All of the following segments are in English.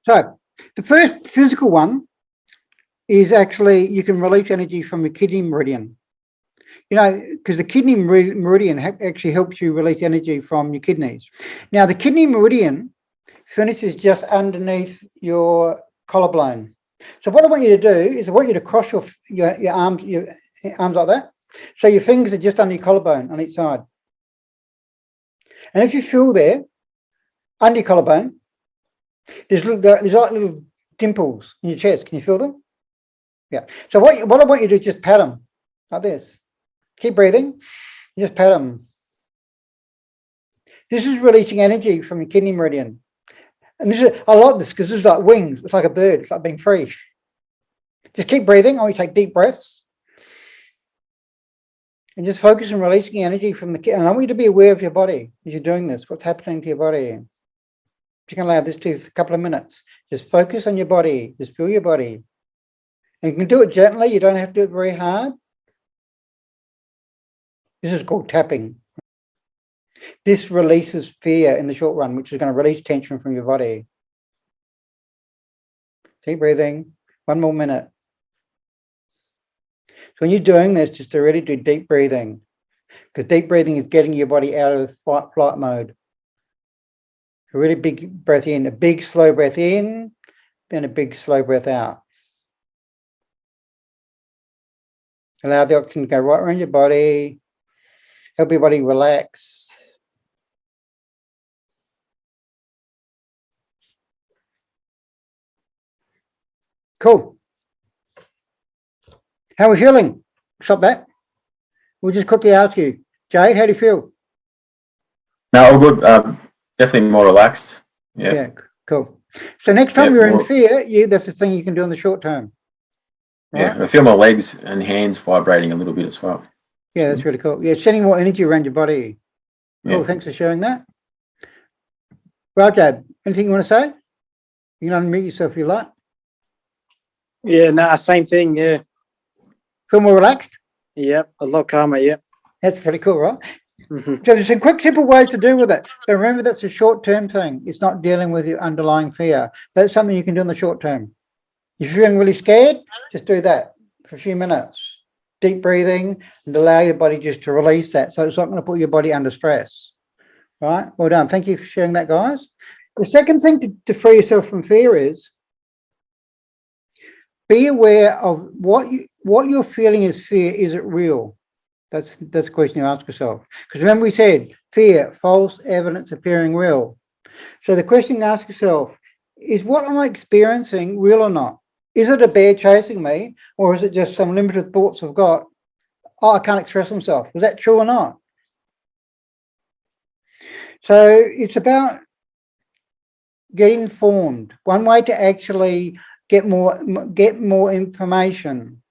So the first physical one is actually you can release energy from the kidney meridian. You know, because the kidney meridian actually helps you release energy from your kidneys. Now, the kidney meridian finishes just underneath your collarbone. So what I want you to do is I want you to cross your arms like that. So your fingers are just under your collarbone on each side. And if you feel there, under your collarbone, there's like little dimples in your chest. Can you feel them? Yeah. So what I want you to do is just pat them like this. Keep breathing. Just pat them. This is releasing energy from your kidney meridian. And I like this because this is like wings. It's like a bird. It's like being free. Just keep breathing. I want you to take deep breaths. And just focus on releasing energy from the kidney. And I want you to be aware of your body as you're doing this. What's happening to your body? You can allow this to for a couple of minutes. Just focus on your body. Just feel your body. And you can do it gently. You don't have to do it very hard. This is called tapping. This releases fear in the short run, which is going to release tension from your body. Keep breathing. One more minute. So when you're doing this, just to really do deep breathing, because deep breathing is getting your body out of fight-flight mode. A really big breath in, a big slow breath in, then a big slow breath out. Allow the oxygen to go right around your body. Help your body relax. Cool. How are we feeling? Stop that. We'll just quickly ask you, Jade, how do you feel? No, all good. Definitely more relaxed. Yeah, cool. So next time you're in fear, that's the thing you can do in the short term. Right? Yeah, I feel my legs and hands vibrating a little bit as well. Yeah, that's really cool. Yeah, sending more energy around your body. Cool, yeah. Thanks for sharing that. Rajab, anything you want to say? You can unmute yourself if you like. Yeah, no, same thing, yeah. Feel more relaxed? Yep, a lot calmer, yep. That's pretty cool, right? So there's some quick, simple ways to deal with it. But remember, that's a short-term thing. It's not dealing with your underlying fear. That's something you can do in the short term. If you're feeling really scared, just do that for a few minutes. Deep breathing and allow your body just to release that. So it's not going to put your body under stress. Right? Well done. Thank you for sharing that, guys. The second thing to free yourself from fear is be aware of what you're feeling is fear. Is it real? That's the question you ask yourself. Because remember we said fear, false evidence appearing real. So the question you ask yourself is, what am I experiencing real or not? Is it a bear chasing me, or is it just some limited thoughts I've got? Oh, I can't express myself. Is that true or not? So it's about getting informed. One way to actually get more information.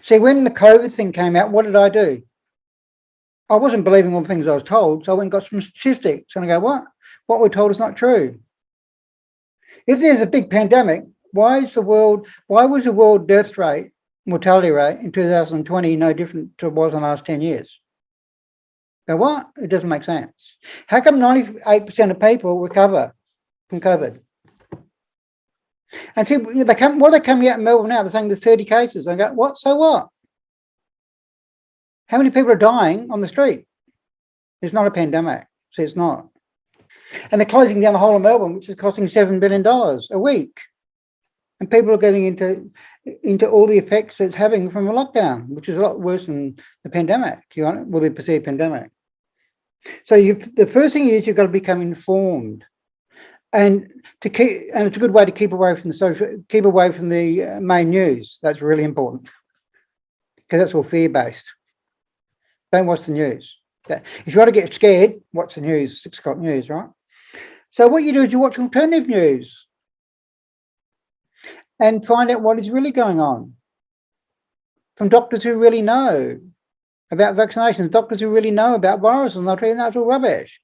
See, when the COVID thing came out, what did I do? I wasn't believing all the things I was told, so I went and got some statistics, and I go, what? What we're told is not true. If there's a big pandemic, why was the world death rate, mortality rate in 2020 no different to what it was in the last 10 years? Now what? It doesn't make sense. How come 98% of people recover from COVID? And see, they're coming out in Melbourne now, they're saying there's 30 cases. I go, what? So what? How many people are dying on the street? It's not a pandemic. See, it's not. And they're closing down the whole of Melbourne, which is costing $7 billion a week. And people are getting into all the effects it's having from a lockdown, which is a lot worse than the pandemic, the perceived pandemic. So the first thing is you've got to become informed. And it's a good way to keep away from the main news. That's really important, because that's all fear-based. Don't watch the news. If you want to get scared, watch the news, 6 o'clock news, right? So what you do is you watch alternative news and find out what is really going on from doctors who really know about vaccinations, doctors who really know about viruses, and they'll tell you that's all rubbish.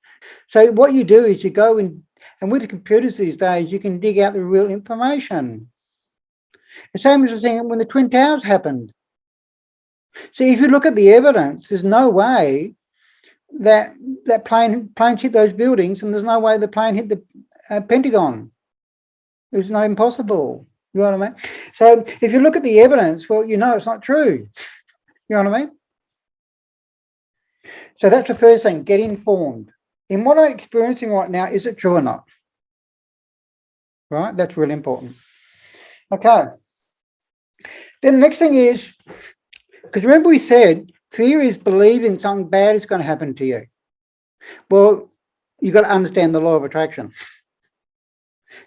So what you do is you go in, and with the computers these days, you can dig out the real information. The same as the thing when the Twin Towers happened. See, if you look at the evidence, there's no way that plane hit those buildings, and there's no way the plane hit the Pentagon. It's not impossible. You know what I mean? So if you look at the evidence, well, you know it's not true. You know what I mean? So that's the first thing, get informed. In what I'm experiencing right now, is it true or not? Right? That's really important. Okay. Then the next thing is, because remember we said fear is believing something bad is going to happen to you. Well, you've got to understand the law of attraction,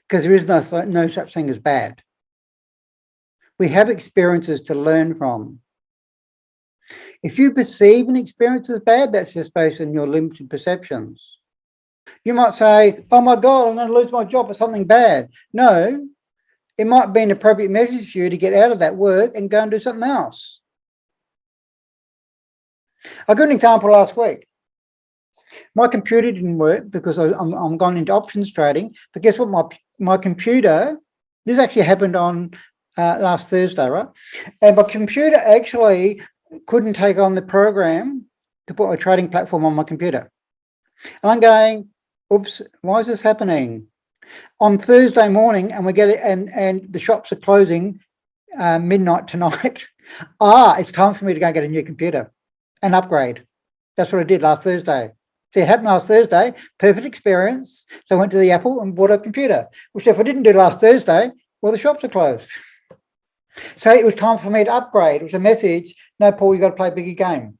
because there is no such thing as bad. We have experiences to learn from. If you perceive an experience as bad, that's just based on your limited perceptions. You might say, oh my God, I'm going to lose my job or something bad. No, it might be an appropriate message for you to get out of that work and go and do something else. I got an example last week. My computer didn't work because I'm gone into options trading. But guess what? My computer, this actually happened on last Thursday, right? And my computer actually couldn't take on the program to put a trading platform on my computer. And I'm going, oops, why is this happening? On Thursday morning, and we get it, and the shops are closing midnight tonight. It's time for me to go get a new computer and upgrade. That's what I did last Thursday. So it happened last Thursday, perfect experience. So I went to the Apple and bought a computer, which if I didn't do last Thursday, well, the shops are closed. So it was time for me to upgrade. It was a message, no, Paul, you've got to play a bigger game.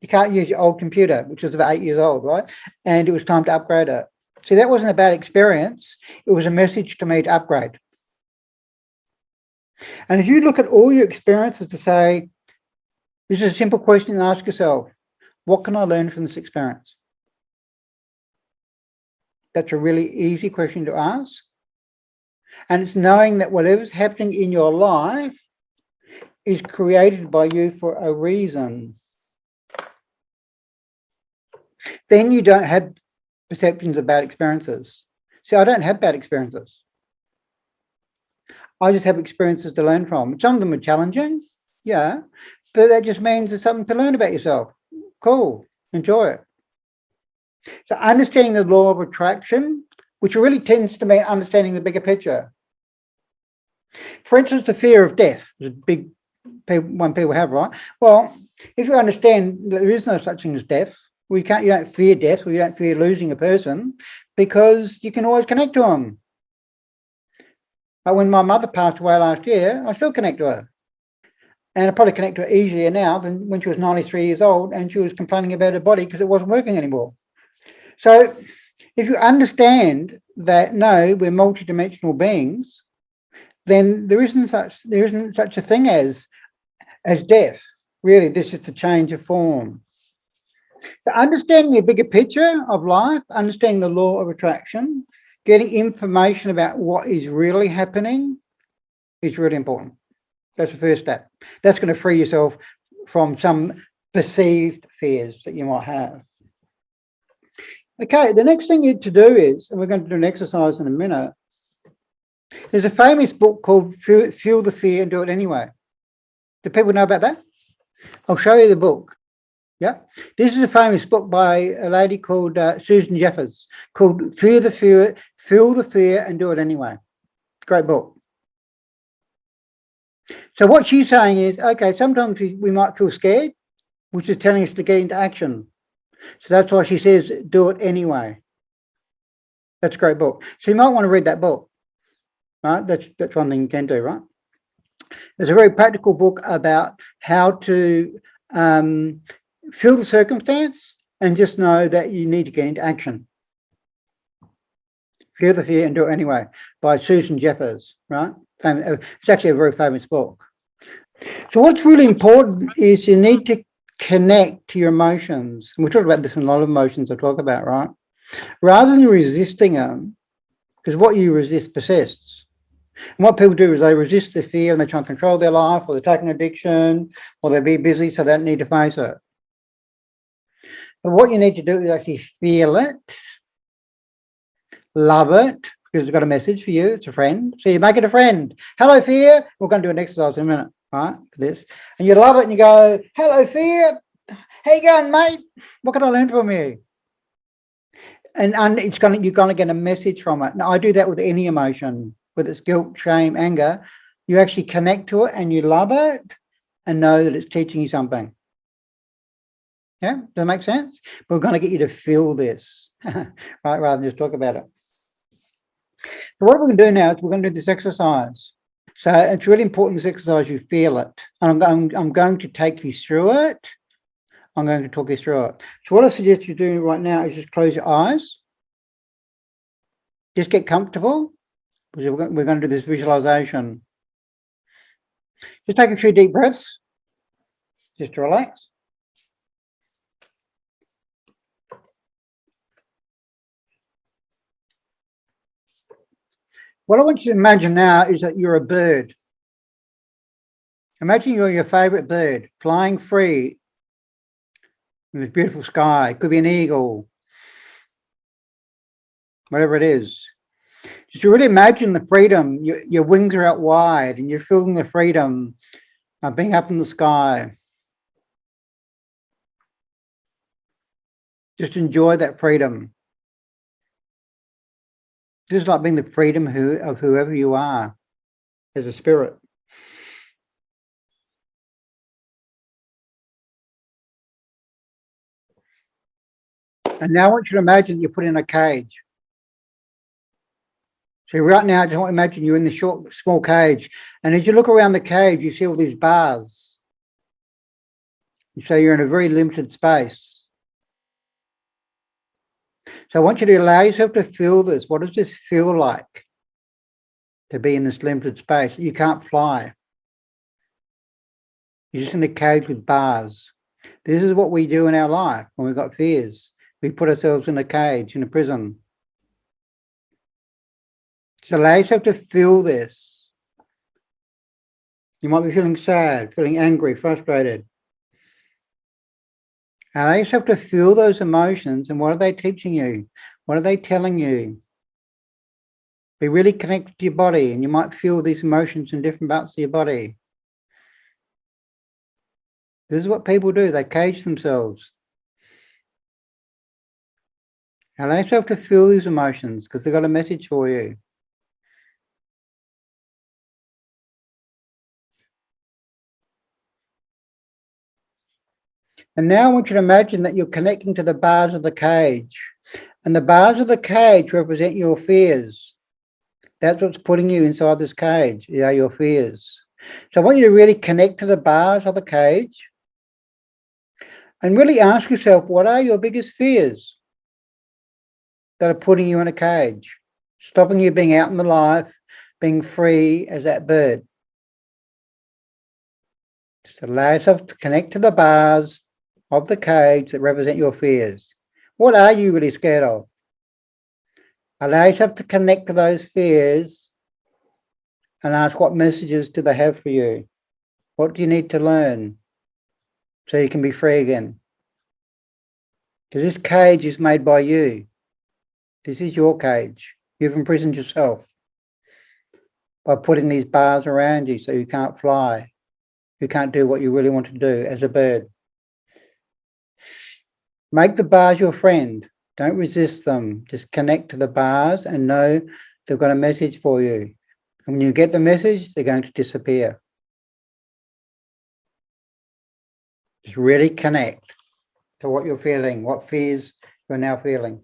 You can't use your old computer, which was about 8 years old, right? And it was time to upgrade it. See, that wasn't a bad experience. It was a message to me to upgrade. And if you look at all your experiences to say, this is a simple question to ask yourself, what can I learn from this experience? That's a really easy question to ask. And it's knowing that whatever's happening in your life is created by you for a reason. Then you don't have perceptions of bad experiences. See, I don't have bad experiences. I just have experiences to learn from. Some of them are challenging, yeah, but that just means there's something to learn about yourself. Cool, enjoy it. So understanding the law of attraction, which really tends to mean understanding the bigger picture. For instance, the fear of death is a big one people have, right? Well, if you understand that there is no such thing as death, you don't fear death, or you don't fear losing a person, because you can always connect to them. But when my mother passed away last year, I still connect to her. And I probably connect to her easier now than when she was 93 years old and she was complaining about her body because it wasn't working anymore. So if you understand that, no, we're multidimensional beings, then there isn't such a thing as death. Really, this is the change of form. So understanding the bigger picture of life, understanding the law of attraction, getting information about what is really happening is really important. That's the first step. That's going to free yourself from some perceived fears that you might have. Okay, the next thing you need to do is, and we're going to do an exercise in a minute, there's a famous book called Feel the Fear and Do It Anyway. Do people know about that? I'll show you the book. Yeah, this is a famous book by a lady called Susan Jeffers, called Feel the Fear and Do It Anyway. Great book. So what she's saying is, okay, sometimes we might feel scared, which is telling us to get into action. So that's why she says, do it anyway. That's a great book. So you might want to read that book, right? That's one thing you can do, right? There's a very practical book about how to feel the circumstance and just know that you need to get into action. Feel the Fear and Do It Anyway by Susan Jeffers, right? It's actually a very famous book. So what's really important is you need to connect to your emotions. And we talk about this in a lot of emotions I talk about, right? Rather than resisting them, because what you resist persists. And what people do is they resist the fear and they try and control their life, or they take an addiction, or they be busy so they don't need to face it. But what you need to do is actually feel it, love it, because it's got a message for you. It's a friend. So you make it a friend. Hello, fear. We're going to do an exercise in a minute, right? For this. And you love it and you go, hello, fear. How you going, mate? What can I learn from you? and you're gonna get a message from it. Now I do that with any emotion, whether it's guilt, shame, anger. You actually connect to it and you love it and know that it's teaching you something. Yeah, does that make sense? But we're going to get you to feel this, right, rather than just talk about it. So what we're going to do now is we're going to do this exercise. So it's really important, this exercise, you feel it. And I'm going to take you through it. I'm going to talk you through it. So what I suggest you do right now is just close your eyes. Just get comfortable, because we're going to do this visualization. Just take a few deep breaths, just to relax. What I want you to imagine now is that you're a bird. Imagine you're your favorite bird, flying free in this beautiful sky. It could be an eagle, whatever it is. Just really imagine the freedom. Your wings are out wide and you're feeling the freedom of being up in the sky. Just enjoy that freedom. Just like being the freedom of whoever you are as a spirit. And now I want you to imagine you're put in a cage. So right now, I just want to imagine you're in the small cage. And as you look around the cage, you see all these bars. So you're in a very limited space. So I want you to allow yourself to feel this. What does this feel like to be in this limited space? You can't fly. You're just in a cage with bars. This is what we do in our life when we've got fears. We put ourselves in a cage, in a prison. So allow yourself to feel this. You might be feeling sad, feeling angry, frustrated. Allow yourself to feel those emotions, and what are they teaching you? What are they telling you? Be really connected to your body, and you might feel these emotions in different parts of your body. This is what people do. They cage themselves. Allow yourself to feel these emotions because they've got a message for you. And now I want you to imagine that you're connecting to the bars of the cage. And the bars of the cage represent your fears. That's what's putting you inside this cage, are your fears. So I want you to really connect to the bars of the cage and really ask yourself, what are your biggest fears that are putting you in a cage, stopping you being out in the life, being free as that bird? Just allow yourself to connect to the bars of the cage that represent your fears. What are you really scared of? Allow yourself to connect to those fears and ask, what messages do they have for you? What do you need to learn so you can be free again? Because this cage is made by you. This is your cage. You've imprisoned yourself by putting these bars around you so you can't fly. You can't do what you really want to do as a bird. Make the bars your friend. Don't resist them. Just connect to the bars and know they've got a message for you. And when you get the message, they're going to disappear. Just really connect to what you're feeling, what fears you're now feeling.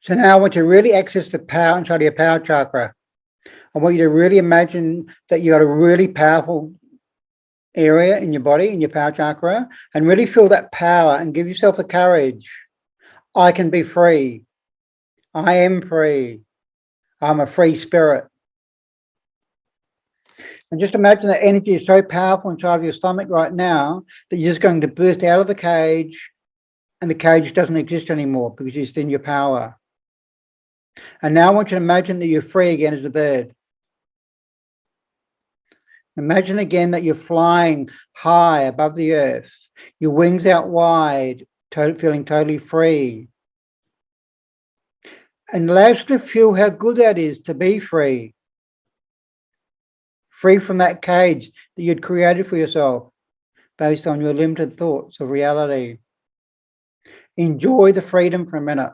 So now I want you to really access the power inside your power chakra. I want you to really imagine that you got a really powerful area in your body, in your power chakra, and really feel that power and give yourself the courage. I can be free. I am free. I'm a free spirit. And just imagine that energy is so powerful inside of your stomach right now that you're just going to burst out of the cage and the cage doesn't exist anymore because you're still in your power. And now I want you to imagine that you're free again as a bird. Imagine again that you're flying high above the earth, your wings out wide, feeling totally free. And allow you to feel how good that is to be free. Free from that cage that you'd created for yourself based on your limited thoughts of reality. Enjoy the freedom for a minute.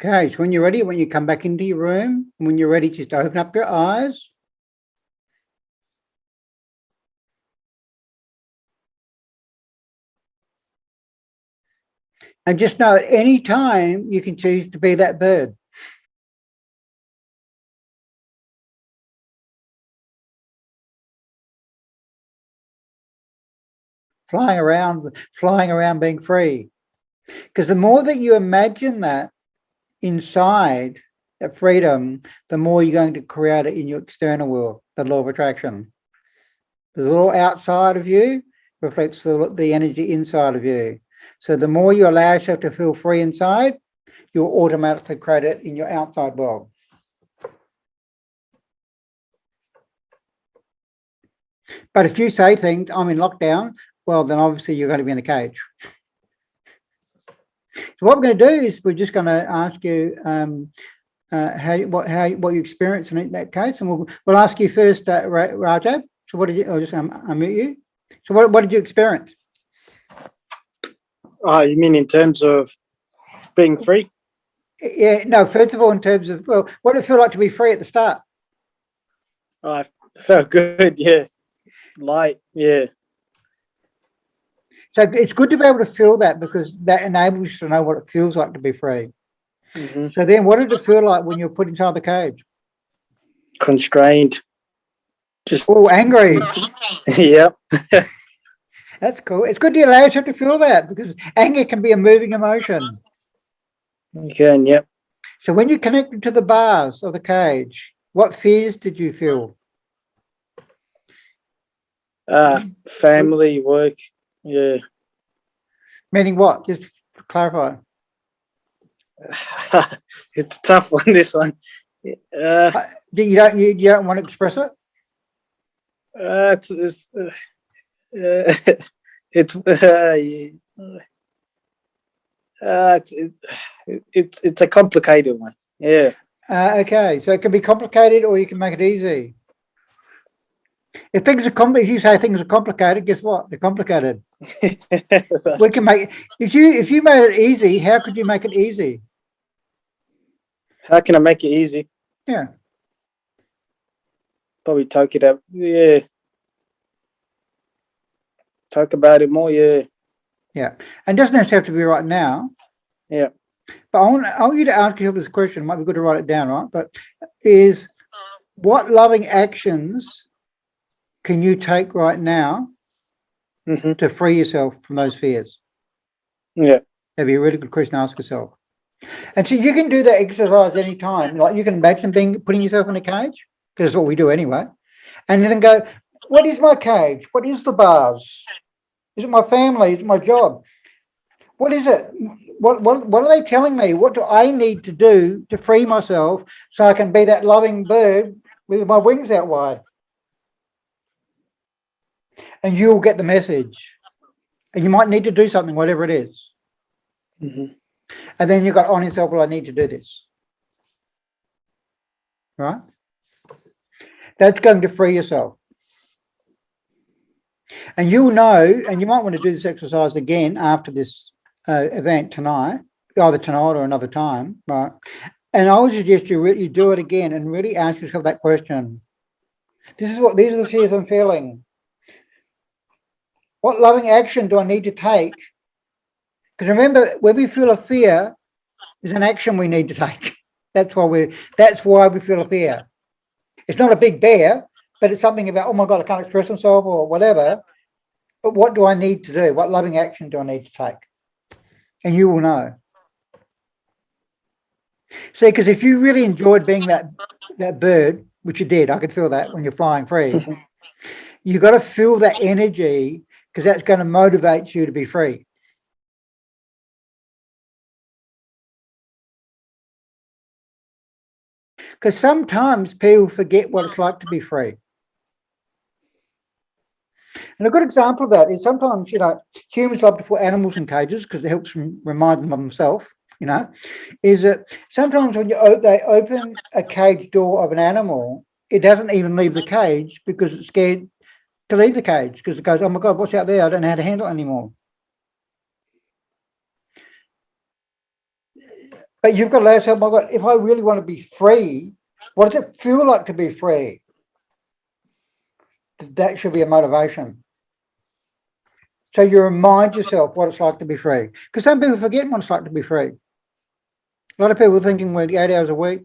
Okay, so when you're ready, when you come back into your room, when you're ready, just open up your eyes. And just know at any time you can choose to be that bird. Flying around being free. Because the more that you imagine that inside, that freedom, the more you're going to create it in your external world, the law of attraction. The law outside of you reflects the energy inside of you. So the more you allow yourself to feel free inside, you'll automatically create it in your outside world. But if you say things, I'm in lockdown, well, then obviously you're going to be in the cage. So what we're going to do is we're just going to ask you what you experienced in that case, and we'll ask you first, Rajab. So what did you? I'll just unmute you. So what did you experience? Oh, you mean in terms of being free? Yeah, no. First of all, in terms of what did it feel like to be free at the start? Oh, I felt good. Yeah, light. Yeah. So it's good to be able to feel that because that enables you to know what it feels like to be free. Mm-hmm. So then what did it feel like when you were put inside the cage? Constrained. Just angry. Yep. That's cool. It's good to allow yourself to feel that because anger can be a moving emotion. You can, yep. So when you connected to the bars of the cage, what fears did you feel? Family, work. Yeah. Meaning what? Just to clarify. It's a tough one, this one. You don't want to express it? It's a complicated one. Yeah. Okay, so it can be complicated or you can make it easy. If things are if you say things are complicated, guess what? They're complicated. We can make if you made it easy, how could you make it easy? How can I make it easy? Yeah. Probably talk it up. Yeah. Talk about it more. Yeah. Yeah. And it doesn't necessarily have to be right now. Yeah. But I want you to ask yourself this question. It might be good to write it down, right? But is what loving actions can you take right now to free yourself from those fears? Yeah. That'd be a really good question to ask yourself. And so you can do that exercise anytime. Like you can imagine putting yourself in a cage, because that's what we do anyway. And then go, what is my cage? What is the bars? Is it my family? Is it my job? What is it? What are they telling me? What do I need to do to free myself so I can be that loving bird with my wings out wide? and you'll get the message. And you might need to do something, whatever it is. Mhm. And then you've got on yourself, well, I need to do this. Right? That's going to free yourself. And you'll know, and you might want to do this exercise again after this event tonight, either tonight or another time, right? And I would suggest you do it again and really ask yourself that question. These are the fears I'm feeling. What loving action do I need to take? Because remember, when we feel a fear, there's an action we need to take. That's why we feel a fear. It's not a big bear, but it's something about, oh my God, I can't express myself or whatever. But what do I need to do? What loving action do I need to take? And you will know. See, because if you really enjoyed being that bird, which you did, I could feel that when you're flying free, you've got to feel that energy because that's going to motivate you to be free. Because sometimes people forget what it's like to be free. And a good example of that is sometimes, humans love to put animals in cages because it helps them remind them of themselves, is that sometimes when they open a cage door of an animal, it doesn't even leave the cage because it's scared to leave the cage because it goes, oh my God, what's out there? I don't know how to handle it anymore. But you've got to ask yourself, oh my God, if I really want to be free, what does it feel like to be free? That should be a motivation. So you remind yourself what it's like to be free. Because some people forget what it's like to be free. A lot of people are thinking, well, 8 hours a week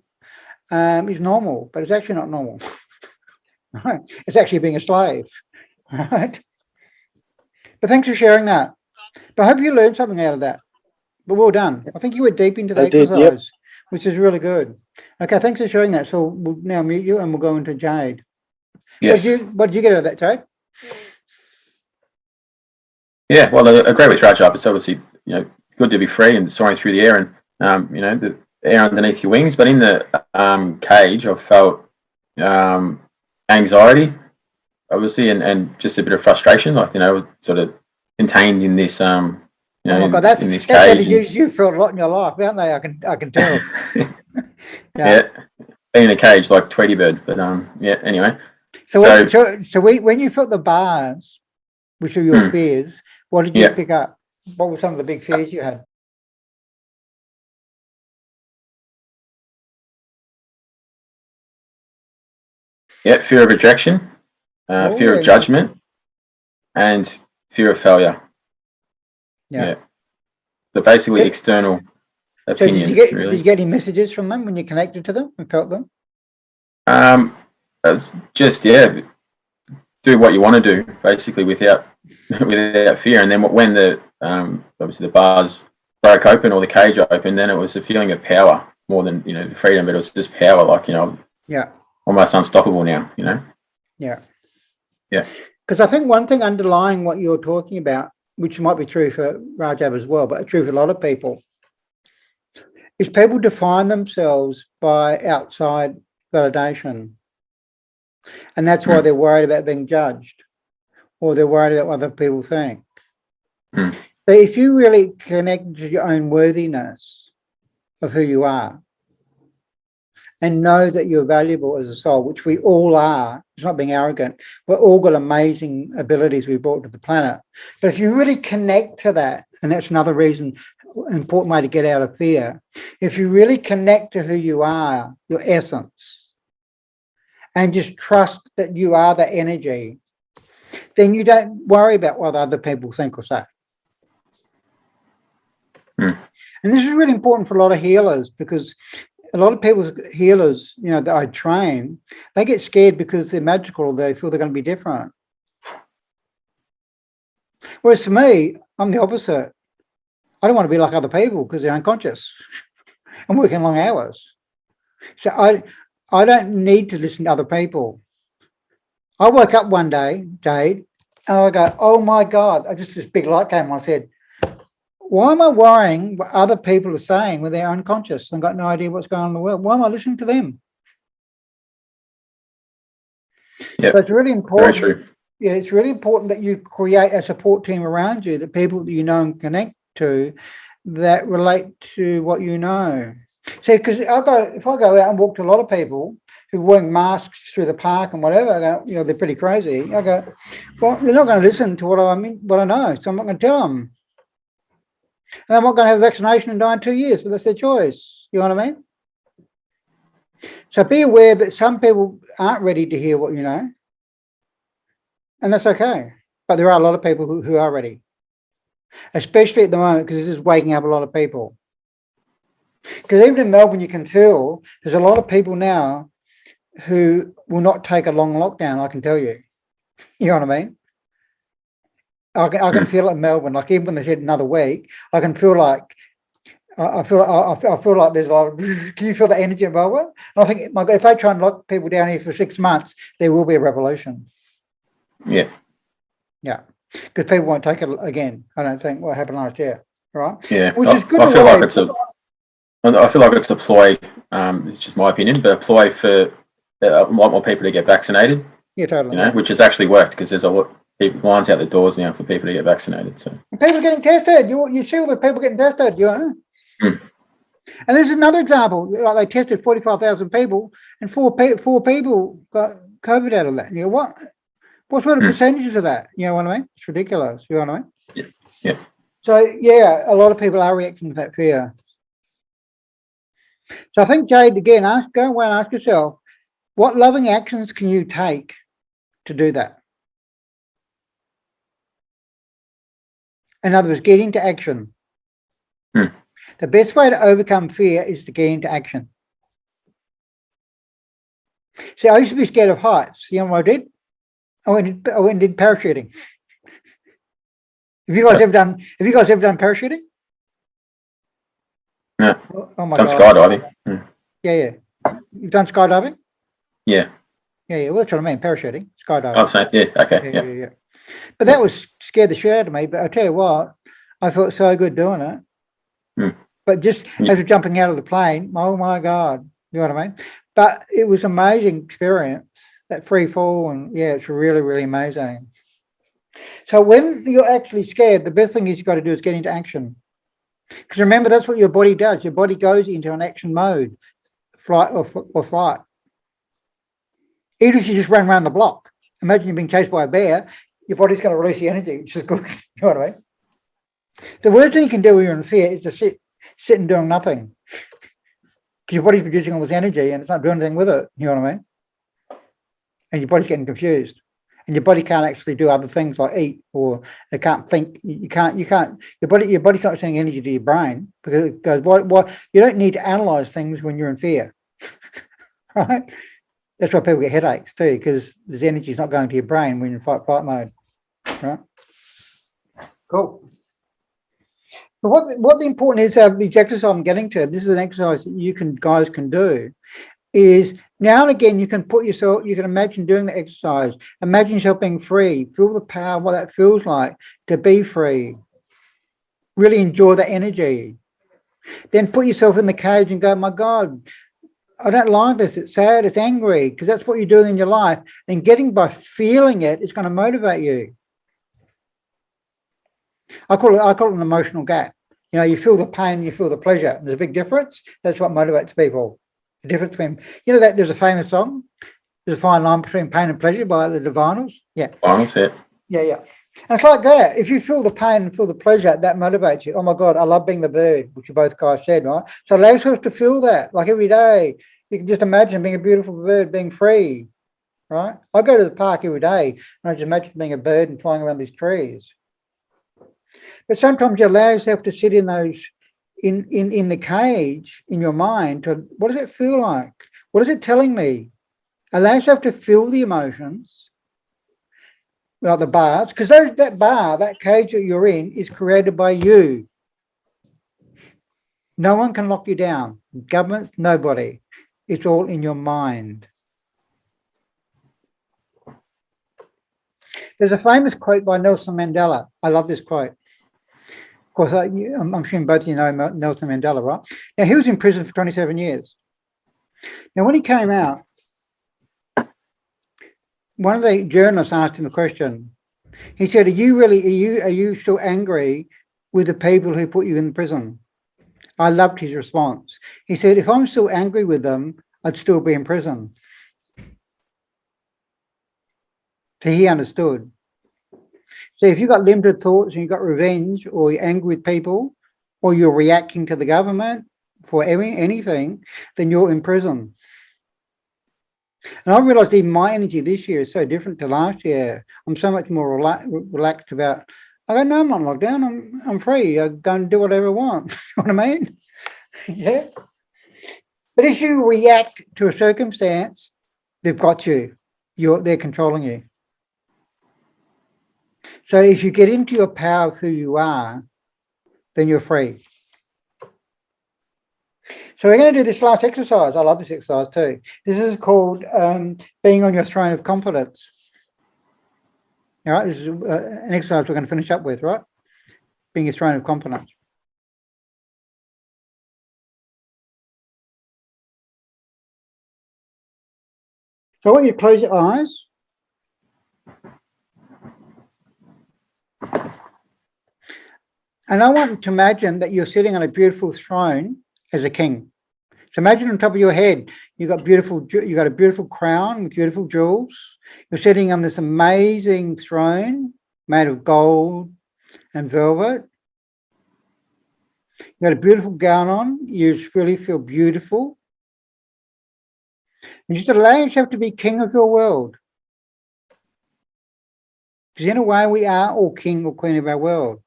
is normal, but it's actually not normal. Right? It's actually being a slave. Right? But thanks for sharing that. But I hope you learned something out of that. But well done. I think you went deep into the exercise, Yep. which is really good. Okay, thanks for sharing that. So we'll now mute you and we'll go into Jade. Yes. What did you get out of that, Jade? Yeah, well, I agree with Rajab. It's obviously, good to be free and soaring through the air and, the air underneath your wings. But in the cage, I felt anxiety, obviously, and just a bit of frustration, sort of contained in this, Oh my God, that's in this that's cage. you've felt a lot in your life, haven't they? I can tell. Yeah, being in a cage like Tweety Bird. But anyway. So when you felt the bars, which are your fears, what did you pick up? What were some of the big fears you had? Yeah, fear of rejection, fear of judgment, and fear of failure. Yeah. So basically, external opinion. So did you get any messages from them when you connected to them and felt them? Just do what you want to do, basically, without fear. And then when the obviously the bars broke open or the cage opened, then it was a feeling of power more than freedom, but it was just power, almost unstoppable now. Yeah. Yeah. Because I think one thing underlying what you're talking about, which might be true for Rajab as well, but true for a lot of people, is people define themselves by outside validation. And that's why they're worried about being judged or they're worried about what other people think. So if you really connect to your own worthiness of who you are and know that you're valuable as a soul, which we all are, it's not being arrogant, we're all got amazing abilities we brought to the planet. But if you really connect to that, and that's another reason, an important way to get out of fear, if you really connect to who you are, your essence, and just trust that you are that energy, then you don't worry about what other people think or say. And this is really important for a lot of healers because a lot of people's healers, that I train, they get scared because they're magical or they feel they're going to be different. Whereas for me, I'm the opposite. I don't want to be like other people because they're unconscious. I'm working long hours. So I don't need to listen to other people. I woke up one day, Jade, and I go, oh my God, this big light came on. I said, why am I worrying what other people are saying when they're unconscious and got no idea what's going on in the world? Why am I listening to them? Yeah, so it's really important. Very true. Yeah, it's really important that you create a support team around you, the people that you know and connect to that relate to what you know. See, because if I go out and walk to a lot of people who are wearing masks through the park and whatever, I go, they're pretty crazy. I go, well, they're not going to listen to what I know, so I'm not going to tell them. And I'm not going to have a vaccination and die in 2 years, but that's their choice. You know what I mean? So be aware that some people aren't ready to hear what you know, and that's okay. But there are a lot of people who are ready, especially at the moment, because this is waking up a lot of people. Because even in Melbourne, you can feel there's a lot of people now who will not take a long lockdown, I can tell you. You know what I mean? I can feel it in Melbourne. Like even when they said another week, I can feel like I feel like there's a lot of, can you feel the energy in Melbourne? And I think, my God, if they try and lock people down here for 6 months, there will be a revolution. Yeah. Yeah. Because people won't take it again. I don't think what happened last year. Right? Yeah. Which is good. I feel like it's a ploy. It's just my opinion, but a ploy for a lot more people to get vaccinated. Yeah, totally. Which has actually worked because there's a lot lines out the doors now for people to get vaccinated. So people getting tested. You see all the people getting tested. You know. And this is another example. Like they tested 45,000 people, and four people got COVID out of that. You know what? What sort of percentages of that? You know what I mean? It's ridiculous. You know what I mean? Yeah. Yeah. So yeah, a lot of people are reacting to that fear. So I think, Jade, again, go away and ask yourself, what loving actions can you take to do that? In other words, get into action. The best way to overcome fear is to get into action. See, I used to be scared of heights. You know what I did? I went and did parachuting. Have you guys ever done parachuting? No. Oh my God. Skydiving. Yeah. You've done skydiving? Yeah. Yeah. Well, that's what I mean. Parachuting, skydiving. I'm saying, yeah. Okay. Yeah. But that was scared the shit out of me. But I tell you what, I felt so good doing it. But just as we're jumping out of the plane, oh my God, you know what I mean? But it was an amazing experience, that free fall, and yeah, it's really, really amazing. So when you're actually scared, the best thing you've got to do is get into action. Because remember, that's what your body does. Your body goes into an action mode, flight or flight. Even if you just run around the block, imagine you're being chased by a bear, your body's going to release the energy, which is good. You know what I mean? The worst thing you can do when you're in fear is to sit and doing nothing. Because your body's producing all this energy and it's not doing anything with it. You know what I mean? And your body's getting confused. And your body can't actually do other things like eat, or it can't think. You can't, your body's not sending energy to your brain because it goes, what, you don't need to analyze things when you're in fear. Right? That's why people get headaches too, because there's energy is not going to your brain when you're in fight mode. Right? Cool. But what the important is, these exercises I'm getting to, this is an exercise that guys can do, is now and again you can imagine doing the exercise. Imagine yourself being free. Feel the power, what that feels like to be free. Really enjoy the energy. Then put yourself in the cage and go, my God, I don't like this. It's sad, it's angry, because that's what you're doing in your life. And by feeling it, it's going to motivate you. I call it an emotional gap. You know, you feel the pain, you feel the pleasure. And there's a big difference. That's what motivates people. The difference between, that there's a famous song. There's a fine line between pain and pleasure by the Divinals. Yeah. Divinals, yeah. Yeah. And it's like that. If you feel the pain and feel the pleasure, that motivates you. Oh my God, I love being the bird, which you both guys said, right? So allow yourself to feel that, like every day. You can just imagine being a beautiful bird, being free, right? I go to the park every day and I just imagine being a bird and flying around these trees. But sometimes you allow yourself to sit in those, in the cage in your mind. What does it feel like? What is it telling me? Allow yourself to feel the emotions, like the bars, because that cage that you're in is created by you. No one can lock you down. Governments, nobody. It's all in your mind. There's a famous quote by Nelson Mandela. I love this quote. Of course, I'm assuming both of you know Nelson Mandela, right? Now, he was in prison for 27 years. Now, when he came out, one of the journalists asked him a question. He said, are you still angry with the people who put you in prison? I loved his response. He said, if I'm still angry with them, I'd still be in prison. So he understood. So if you've got limited thoughts and you've got revenge, or you're angry with people, or you're reacting to the government for anything, then you're in prison. And I realized even my energy this year is so different to last year. I'm so much more relaxed about, I go, no, I'm not locked down. I'm free. I go and do whatever I want. You know what I mean? Yeah. But if you react to a circumstance, they've got you. They're controlling you. So if you get into your power of who you are, then you're free. So we're going to do this last exercise. I love this exercise too. This is called being on your throne of confidence. All right, this is an exercise we're going to finish up with, right? Being your throne of confidence. So I want you to close your eyes. And I want to imagine that you're sitting on a beautiful throne as a king. So imagine on top of your head, you got a beautiful crown with beautiful jewels. You're sitting on this amazing throne made of gold and velvet. You got a beautiful gown on. You just really feel beautiful. And just allow yourself to be king of your world. Because in a way, we are all king or queen of our world.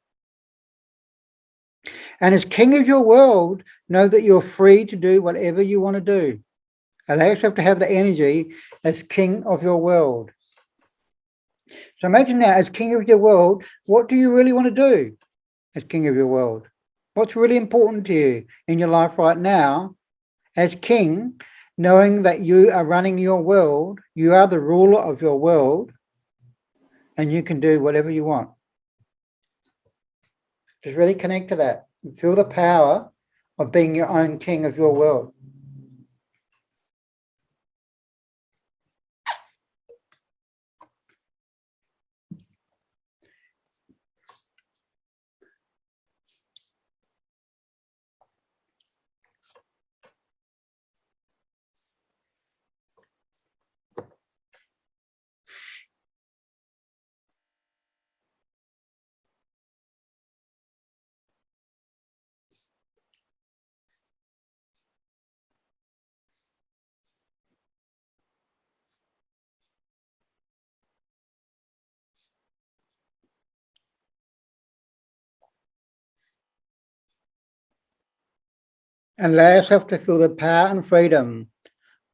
And as king of your world, know that you're free to do whatever you want to do. Allow yourself to have the energy as king of your world. So imagine now, as king of your world, what do you really want to do as king of your world? What's really important to you in your life right now as king, knowing that you are running your world, you are the ruler of your world, and you can do whatever you want. Just really connect to that. Feel the power of being your own king of your world. And allow yourself to feel the power and freedom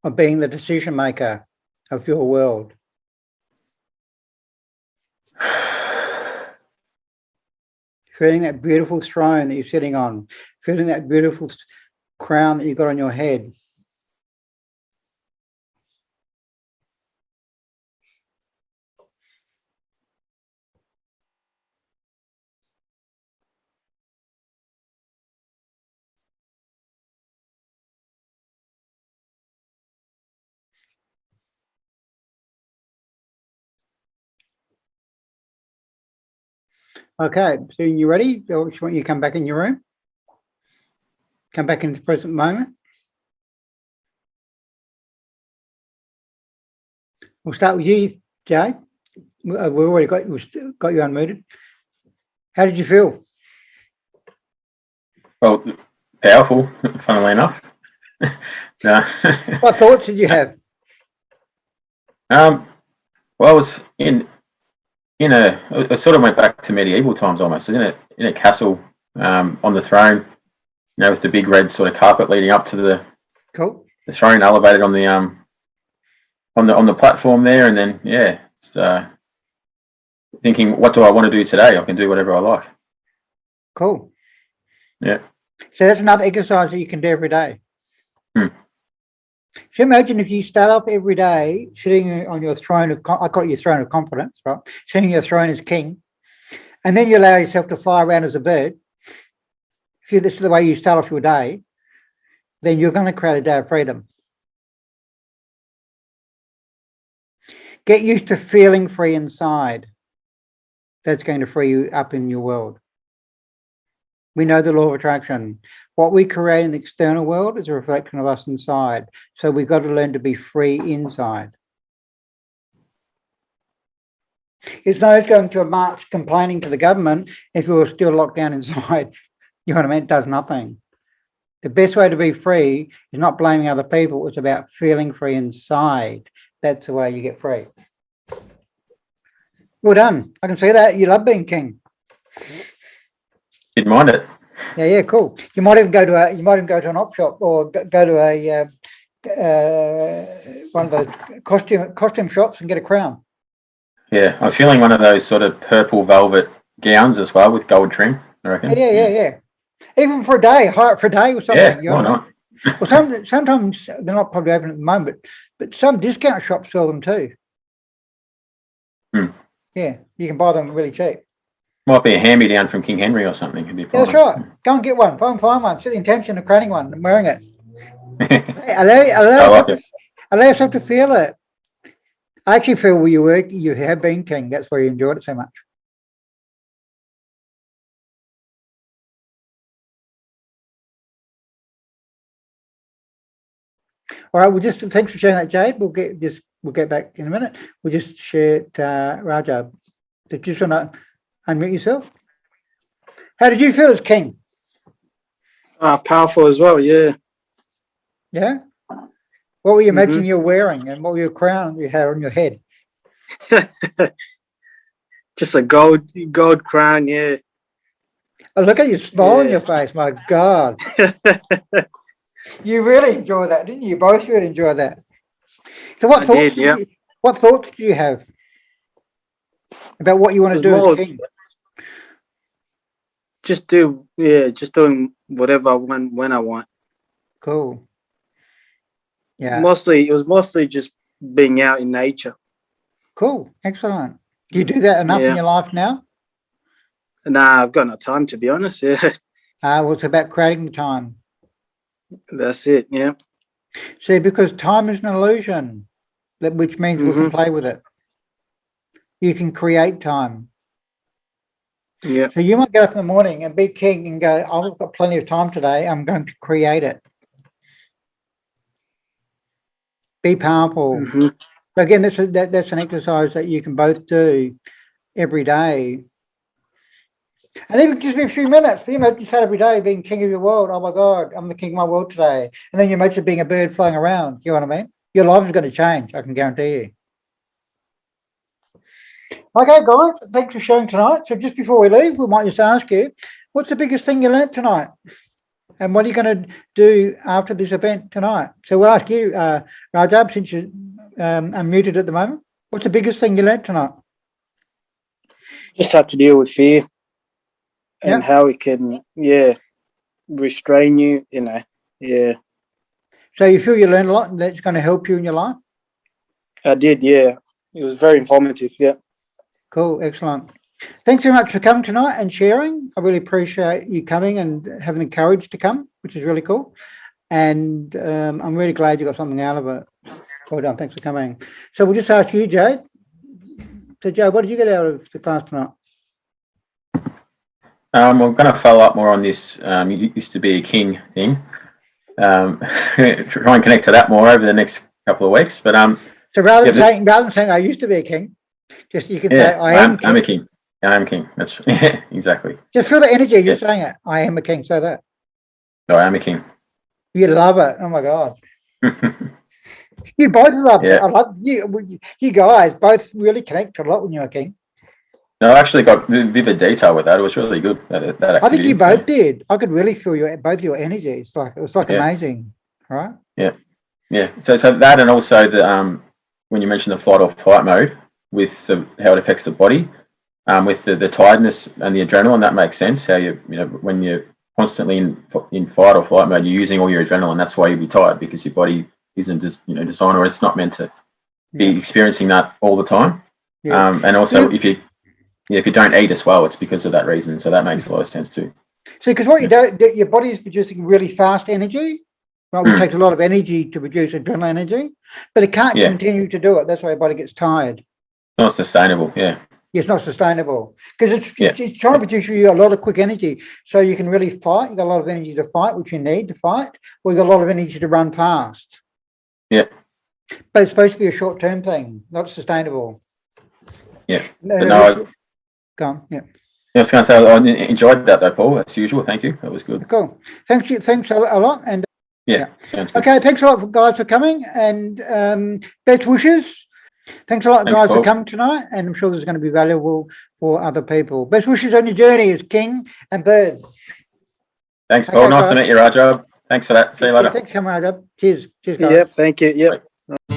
of being the decision maker of your world. Feeling that beautiful throne that you're sitting on, feeling that beautiful crown that you got on your head. Okay, so you ready? I just want you to come back in your room. Come back into the present moment. We'll start with you, Jay. We've already got you unmuted. How did you feel? Well, powerful, funnily enough. No. What thoughts did you have? Well, I was I sort of went back to medieval times almost. I was in a castle on the throne, with the big red sort of carpet leading up to the throne, elevated on the platform there, and then just, thinking, what do I want to do today? I can do whatever I like. Cool. Yeah. So that's another exercise that you can do every day. So imagine if you start off every day sitting on your throne of, I call it your throne of confidence, right? Sitting on your throne as king, and then you allow yourself to fly around as a bird. If this is the way you start off your day, then you're going to create a day of freedom. Get used to feeling free inside. That's going to free you up in your world. We know the law of attraction. What we create in the external world is a reflection of us inside. So we've got to learn to be free inside. It's no use going to a march complaining to the government if you're still locked down inside. You know what I mean? It does nothing. The best way to be free is not blaming other people. It's about feeling free inside. That's the way you get free. Well done. I can see that. You love being king. Didn't mind it. Yeah, cool. You might even go to an op shop or go to a one of those costume shops and get a crown. Yeah, I'm feeling one of those sort of purple velvet gowns as well with gold trim, I reckon. Yeah. Even for a day, hire it for a day or something. Yeah, you know why not? Well, sometimes they're not probably open at the moment, but some discount shops sell them too. Yeah, you can buy them really cheap. Might be a hand-me-down from King Henry or something. Could be Yeah, that's right. Go and get one. Go and find one. Set the intention of creating one and wearing it. Hey, allow yourself to feel it. I actually feel where you work, you have been king. That's why you enjoyed it so much. All right, thanks for sharing that, Jade. We'll get back in a minute. We'll just share it, Rajab. So just want to unmute yourself. How did you feel as king? Powerful as well, yeah. Yeah? What were you imagining you're wearing and what were your crown you had on your head? Just a gold crown, yeah. Oh, look at you smile on your face, my God. You really enjoyed that, didn't you? You both really enjoyed that. So what thoughts did you have about what you want to do as king? Just doing whatever I want when I want. Cool. Yeah. It was mostly just being out in nature. Cool. Excellent. Do you do that enough in your life now? Nah, I've got no time, to be honest. Yeah. Well, it's about creating the time. That's it. Yeah. See, because time is an illusion, which means we can play with it. You can create time. Yeah. So you might get up in the morning and be king and go, I've got plenty of time today. I'm going to create it. Be powerful. So again, that's an exercise that you can both do every day. And even just be a few minutes. You imagine start every day being king of your world. Oh my God, I'm the king of my world today. And then you imagine being a bird flying around. You know what I mean? Your life is going to change, I can guarantee you. Okay, guys, thanks for sharing tonight. So just before we leave, we might just ask you, what's the biggest thing you learned tonight? And what are you going to do after this event tonight? So we'll ask you, Rajab, since you're unmuted at the moment, what's the biggest thing you learned tonight? Just have to deal with fear and how it can, restrain you, yeah. So you feel you learned a lot and that's going to help you in your life? I did, yeah. It was very informative, yeah. Cool, excellent. Thanks very much for coming tonight and sharing. I really appreciate you coming and having the courage to come, which is really cool. And I'm really glad you got something out of it. Well done, thanks for coming. So we'll just ask you, Jade. So Jade, what did you get out of the class tonight? I'm going to follow up more on this you used to be a king thing. Try and connect to that more over the next couple of weeks. But so rather than saying I used to be a king, just you can say I am king. I'm a king. I am king. That's exactly. Just feel the energy. You're saying it. I am a king. Say that. No, I am a king. You love it. Oh my God. You both love it. I love you. You guys both really connect a lot when you're a king. No, I actually got vivid detail with that. It was really good. That activity, I think you both did. I could really feel both your energies. It was amazing, right? Yeah. So that, and also the when you mentioned the flight or fight mode with how it affects the body, with the tiredness and the adrenaline, that makes sense. How when you're constantly in fight or flight mode, you're using all your adrenaline. That's why you'll be tired, because your body isn't just designed, or it's not meant to be experiencing that all the time. And also if you don't eat as well, it's because of that reason. So that makes a lot of sense too. So because what you do, your body is producing really fast energy, right? Which takes a lot of energy to produce adrenal energy, but it can't continue to do it. That's why your body gets tired. Not sustainable. Yeah. It's not sustainable because it's trying to produce you a lot of quick energy so you can really fight. You got a lot of energy to fight, which you need to fight, or you got a lot of energy to run fast. Yeah. But it's supposed to be a short-term thing, not sustainable. Yeah. Go on. Yeah. I was going to say I enjoyed that though, Paul. As usual, thank you. That was good. Cool. Thanks a lot. And sounds good. okay, thanks a lot, guys, for coming, and best wishes. Thanks a lot, guys, for coming tonight, and I'm sure there's going to be valuable for other people. Best wishes on your journey as King and Bird. Thanks, Paul. Nice to meet you, Rajab. Thanks for that. See you later. Thanks, Rajab. Cheers, guys. Yep, thank you. Yep. Bye.